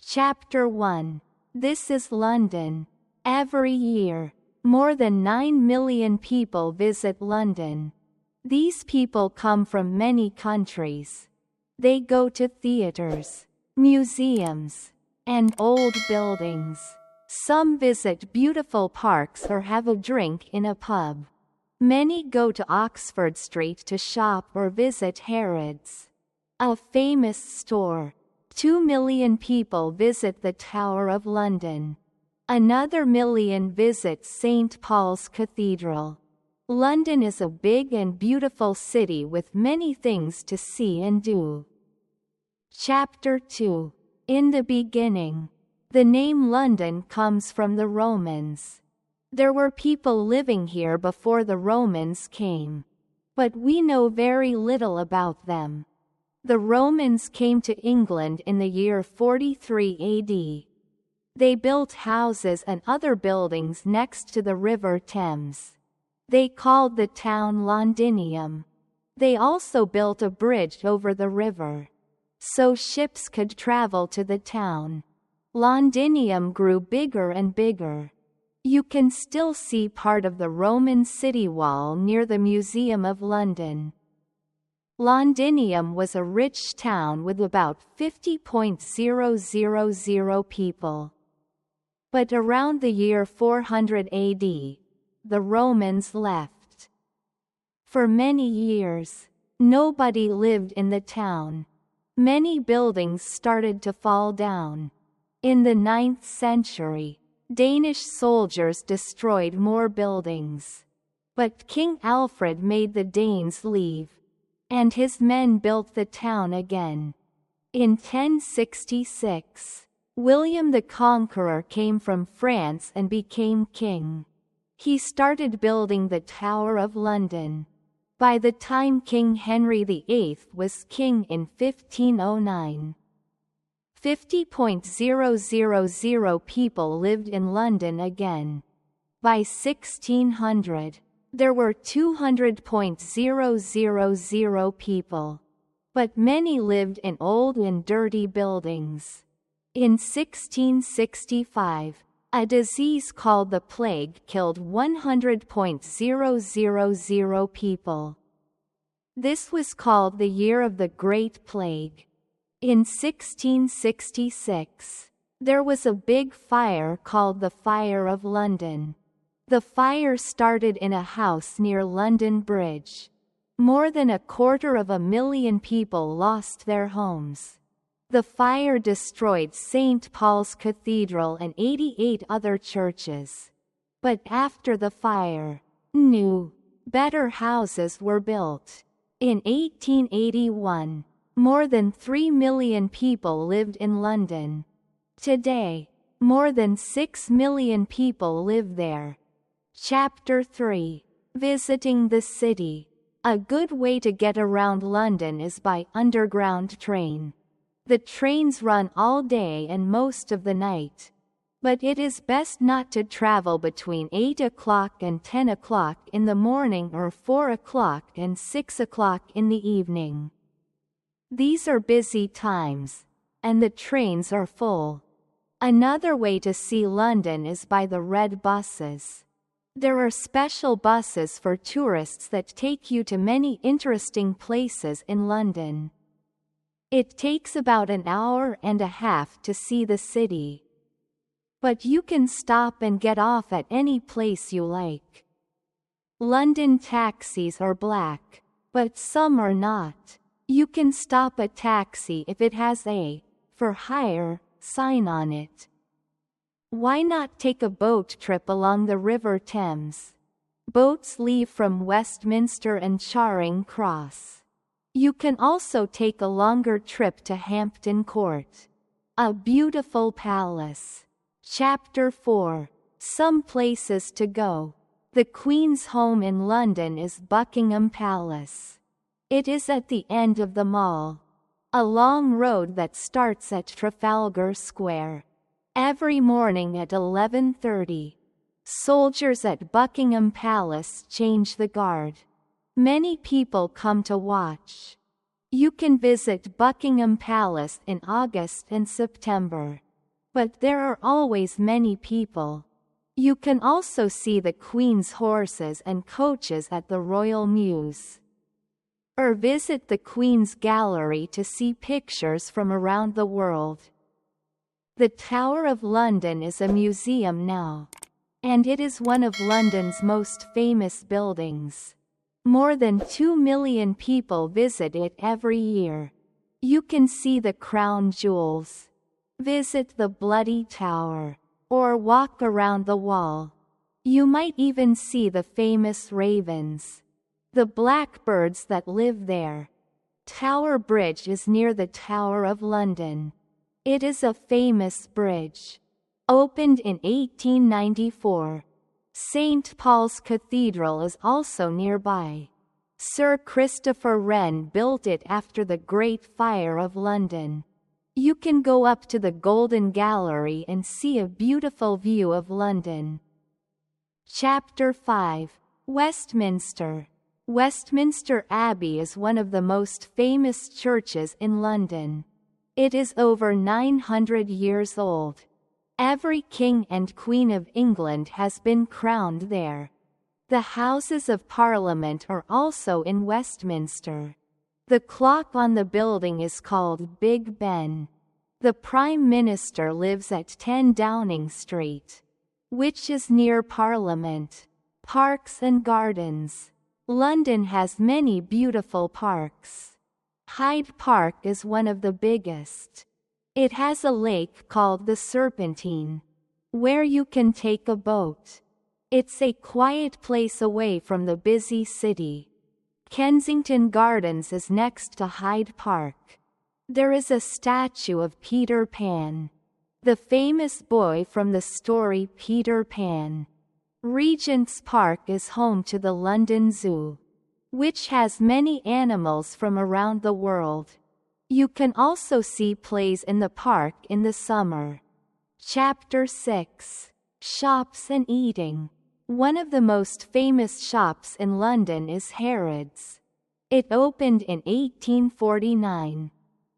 Chapter 1. This is London. Every year, more than 9 million people visit London. These people come from many countries. They go to theaters, museums, and old buildings. Some visit beautiful parks or have a drink in a pub. Many go to Oxford Street to shop or visit Harrods, a famous store. 2 million people visit the Tower of London. Another million visits St. Paul's Cathedral. London is a big and beautiful city with many things to see and do. Chapter 2. In the beginning. The name London comes from the Romans. There were people living here before the Romans came, but we know very little about them. The Romans came to England in the year 43 AD. They built houses and other buildings next to the River Thames. They called the town Londinium. They also built a bridge over the river, so ships could travel to the town. Londinium grew bigger and bigger. You can still see part of the Roman city wall near the Museum of London. Londinium was a rich town with about 50,000 people. But around the year 400 AD, the Romans left. For many years, nobody lived in the town. Many buildings started to fall down. In the 9th century, Danish soldiers destroyed more buildings. But King Alfred made the Danes leave, and his men built the town again. In 1066, William the Conqueror came from France and became king. He started building the Tower of London. By the time King Henry VIII was king in 1509, 50,000 people lived in London again. By 1600, there were 200,000 people. But many lived in old and dirty buildings. In 1665, a disease called the plague killed 100,000 people. This was called the Year of the Great Plague. In 1666, there was a big fire called the Fire of London. The fire started in a house near London Bridge. More than 250,000 people lost their homes. The fire destroyed St. Paul's Cathedral and 88 other churches. But after the fire, new, better houses were built. In 1881, more than 3 million people lived in London. Today, more than 6 million people live there. Chapter 3. Visiting the city. A good way to get around London is by underground train. The trains run all day and most of the night. But it is best not to travel between 8 o'clock and 10 o'clock in the morning or 4 o'clock and 6 o'clock in the evening. These are busy times, and the trains are full. Another way to see London is by the red buses. There are special buses for tourists that take you to many interesting places in London. It takes about an hour and a half to see the city. But you can stop and get off at any place you like. London taxis are black, but some are not. You can stop a taxi if it has a "for hire" sign on it. Why not take a boat trip along the River Thames? Boats leave from Westminster and Charing Cross. You can also take a longer trip to Hampton Court, a beautiful palace. Chapter 4. Some places to go. The Queen's home in London is Buckingham Palace. It is at the end of the Mall, a long road that starts at Trafalgar Square. Every morning at 11:30, soldiers at Buckingham Palace change the guard. Many people come to watch. You can visit Buckingham Palace in August and September. but there are always many people. You can also see the Queen's horses and coaches at the Royal Mews. Or visit the Queen's Gallery to see pictures from around the world. The Tower of London is a museum now, and it is one of London's most famous buildings. More than 2 million people visit it every year. You can see the crown jewels, visit the Bloody Tower, or walk around the wall. You might even see the famous ravens, the blackbirds that live there. Tower Bridge is near the Tower of London. It is a famous bridge. Opened in 1894. St. Paul's Cathedral is also nearby. Sir Christopher Wren built it after the Great Fire of London. You can go up to the Golden Gallery and see a beautiful view of London. Chapter 5. Westminster. Westminster Abbey is one of the most famous churches in London. It is over 900 years old. Every king and queen of England has been crowned there. The Houses of Parliament are also in Westminster. The clock on the building is called Big Ben. The Prime Minister lives at 10 Downing Street, which is near Parliament. Parks and gardens. London has many beautiful parks. Hyde Park is one of the biggest. It has a lake called the Serpentine, where you can take a boat. It's a quiet place away from the busy city. Kensington Gardens is next to Hyde Park. There is a statue of Peter Pan, the famous boy from the story Peter Pan. Regent's Park is home to the London Zoo, which has many animals from around the world. You can also see plays in the park in the summer. Chapter 6. Shops and eating. One of the most famous shops in London is Harrods. It opened in 1849.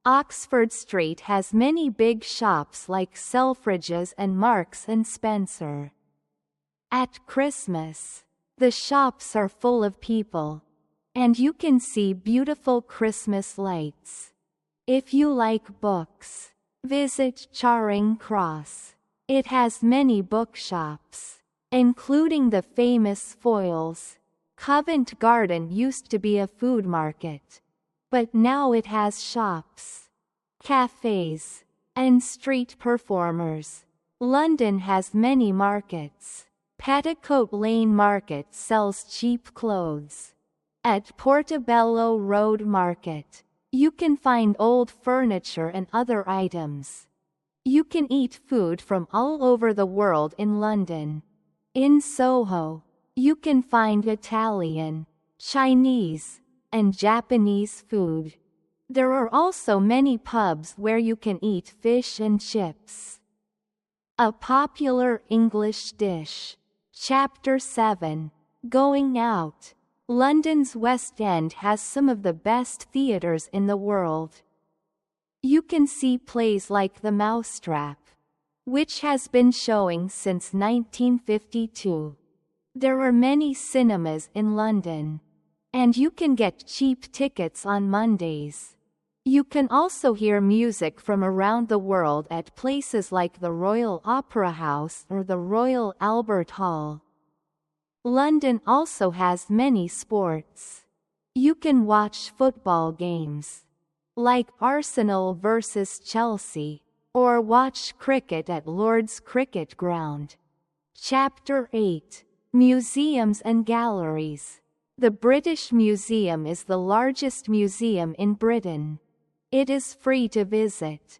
Oxford Street has many big shops like Selfridges and Marks and Spencer. At Christmas, the shops are full of people, and you can see beautiful Christmas lights. If you like books, visit Charing Cross. It has many bookshops, including the famous Foyles. Covent Garden used to be a food market, but now it has shops, cafes, and street performers. London has many markets. Petticoat Lane Market sells cheap clothes. At Portobello Road Market, you can find old furniture and other items. You can eat food from all over the world in London. In Soho, you can find Italian, Chinese, and Japanese food. There are also many pubs where you can eat fish and chips. A popular English dish. Chapter 7. Going out. London's West End has some of the best theatres in the world. You can see plays like The Mousetrap, which has been showing since 1952. There are many cinemas in London, and you can get cheap tickets on Mondays. You can also hear music from around the world at places like the Royal Opera House or the Royal Albert Hall. London also has many sports. You can watch football games, like Arsenal versus Chelsea, or watch cricket at Lord's Cricket Ground. Chapter 8. Museums and galleries. The British Museum is the largest museum in Britain. It is free to visit.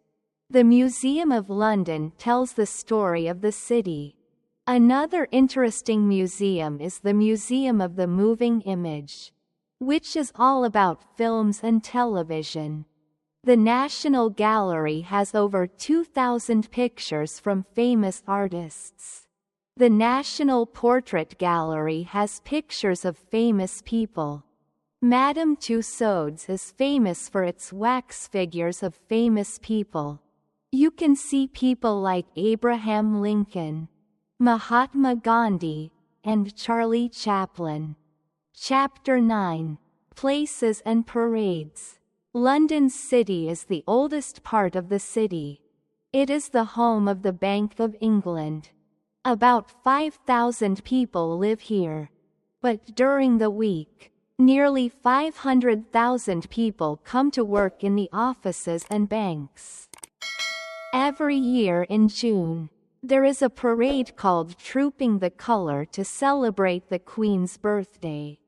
The Museum of London tells the story of the city. Another interesting museum is the Museum of the Moving Image, which is all about films and television. The National Gallery has over 2,000 pictures from famous artists. The National Portrait Gallery has pictures of famous people. Madame Tussauds is famous for its wax figures of famous people. You can see people like Abraham Lincoln, Mahatma Gandhi, and Charlie Chaplin. Chapter 9. Places and Parades. London City is the oldest part of the city. It is the home of the Bank of England. About 5,000 people live here. But during the week, nearly 500,000 people come to work in the offices and banks. Every year in June, there is a parade called Trooping the Colour to celebrate the Queen's birthday.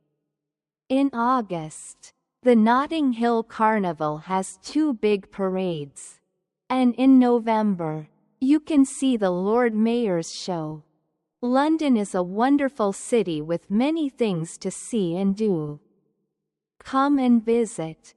In August, the Notting Hill Carnival has 2 big parades. And in November, you can see the Lord Mayor's show. London is a wonderful city with many things to see and do. Come and visit.